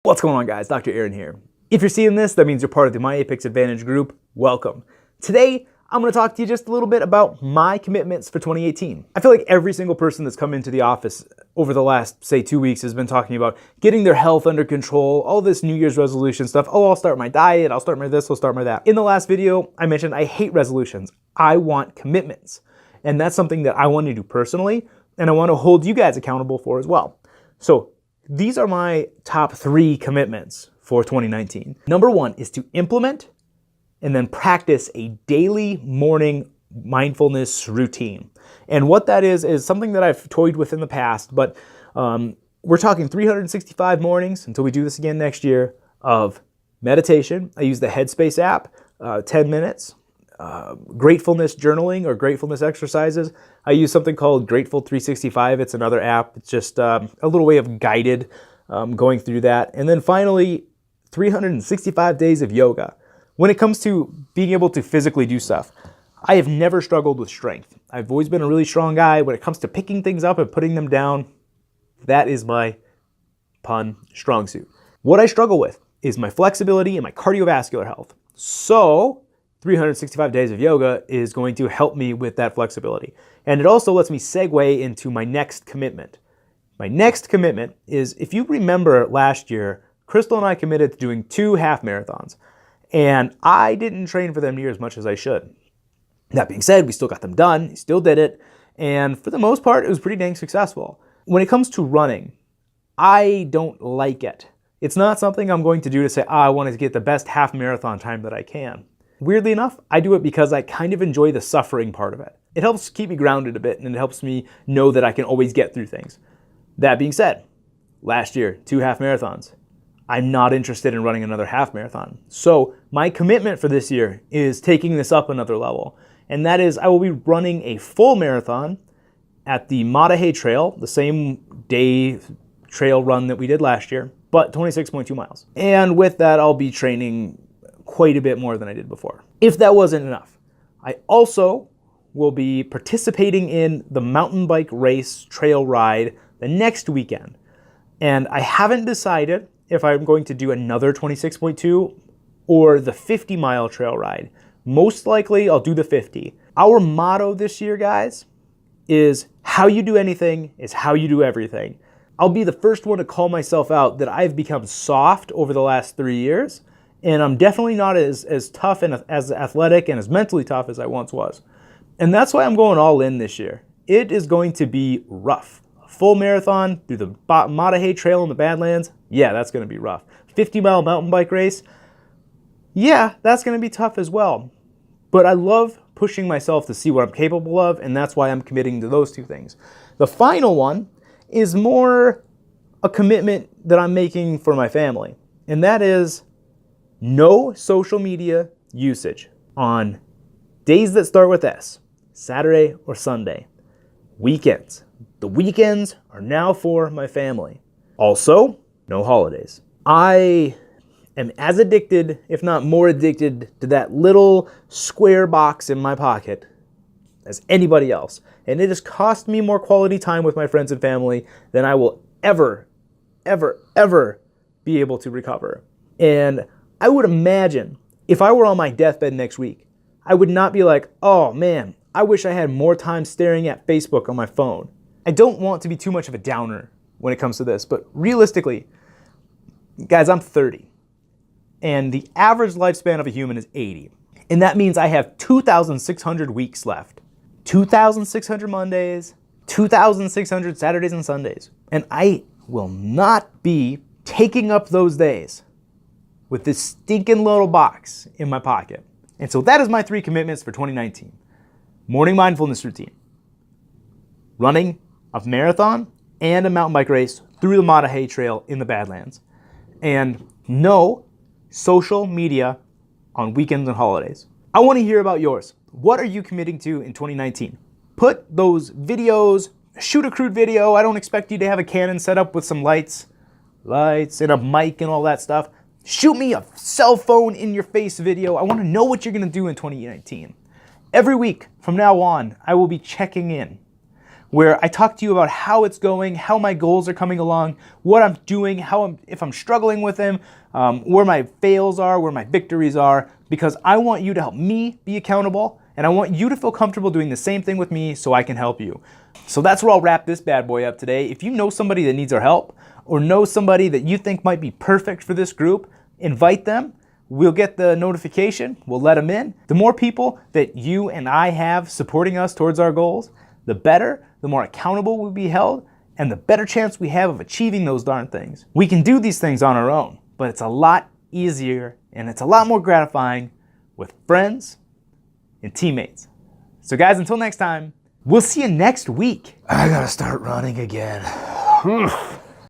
What's going on, guys? Dr. Aaron here. If you're seeing this, that means you're part of the My Apex Advantage group. Welcome. Today, I'm going to talk to you just a little bit about my commitments for 2018. I feel like every single person that's come into the office over the last, say, 2 weeks has been talking about getting their health under control, all this New Year's resolution stuff. Oh, I'll start my diet, I'll start my this, I'll start my that. In the last video, I mentioned I hate resolutions. I want commitments. And that's something that I want to do personally, and I want to hold you guys accountable for as well. So these are my top 3 commitments for 2019. Number 1 is to implement and then practice a daily morning mindfulness routine. And what that is something that I've toyed with in the past, but we're talking 365 mornings until we do this again next year of meditation. I use the Headspace app, 10 minutes. Gratefulness journaling or gratefulness exercises. I use something called Grateful 365. It's another app. It's just a little way of guided going through that. And then finally, 365 days of yoga. When it comes to being able to physically do stuff, I have never struggled with strength. I've always been a really strong guy. When it comes to picking things up and putting them down, that is my strong suit. What I struggle with is my flexibility and my cardiovascular health. So 365 days of yoga is going to help me with that flexibility. And it also lets me segue into my next commitment. My next commitment is, if you remember last year, Crystal and I committed to doing 2 half marathons. And I didn't train for them near as much as I should. That being said, we still got them done, we still did it. And for the most part, it was pretty dang successful. When it comes to running, I don't like it. It's not something I'm going to do to say, I want to get the best half marathon time that I can. Weirdly enough, I do it because I kind of enjoy the suffering part of it. It helps keep me grounded a bit, and it helps me know that I can always get through things. That being said, last year, 2 half marathons. I'm not interested in running another half marathon. So my commitment for this year is taking this up another level. And that is, I will be running a full marathon at the Matahe Trail, the same day trail run that we did last year, but 26.2 miles. And with that, I'll be training quite a bit more than I did before. If that wasn't enough, I also will be participating in the mountain bike race trail ride the next weekend. And I haven't decided if I'm going to do another 26.2 or the 50-mile trail ride. Most likely I'll do the 50. Our motto this year, guys, is how you do anything is how you do everything. I'll be the first one to call myself out that I've become soft over the last 3 years. And I'm definitely not as tough and as athletic and as mentally tough as I once was. And that's why I'm going all in this year. It is going to be rough. A full marathon through the Matahe Trail in the Badlands, yeah, that's going to be rough. 50-mile mountain bike race, yeah, that's going to be tough as well. But I love pushing myself to see what I'm capable of, and that's why I'm committing to those 2 things. The final one is more a commitment that I'm making for my family, and that is no social media usage on days that start with S, Saturday or Sunday, weekends. The weekends are now for my family. Also, no holidays. I am as addicted, if not more addicted, to that little square box in my pocket as anybody else. And it has cost me more quality time with my friends and family than I will ever be able to recover. And I would imagine if I were on my deathbed next week, I would not be like, oh man, I wish I had more time staring at Facebook on my phone. I don't want to be too much of a downer when it comes to this, but realistically, guys, I'm 30. And the average lifespan of a human is 80. And that means I have 2,600 weeks left. 2,600 Mondays, 2,600 Saturdays and Sundays. And I will not be taking up those days with this stinking little box in my pocket. And so that is my 3 commitments for 2019. Morning mindfulness routine, running a marathon and a mountain bike race through the Matahe Trail in the Badlands, and no social media on weekends and holidays. I want to hear about yours. What are you committing to in 2019? Put those videos, shoot a crude video. I don't expect you to have a Canon set up with some lights and a mic and all that stuff. Shoot me a cell phone in your face video. I want to know what you're going to do in 2019. Every week from now on, I will be checking in where I talk to you about how it's going, how my goals are coming along, what I'm doing, if I'm struggling with them, where my fails are, where my victories are, because I want you to help me be accountable, and I want you to feel comfortable doing the same thing with me so I can help you. So that's where I'll wrap this bad boy up today. If you know somebody that needs our help, or know somebody that you think might be perfect for this group, invite them. We'll get the notification, we'll let them in. The more people that you and I have supporting us towards our goals, the better, the more accountable we'll be held, and the better chance we have of achieving those darn things. We can do these things on our own, but it's a lot easier and it's a lot more gratifying with friends and teammates. So guys, until next time, we'll see you next week. I gotta start running again.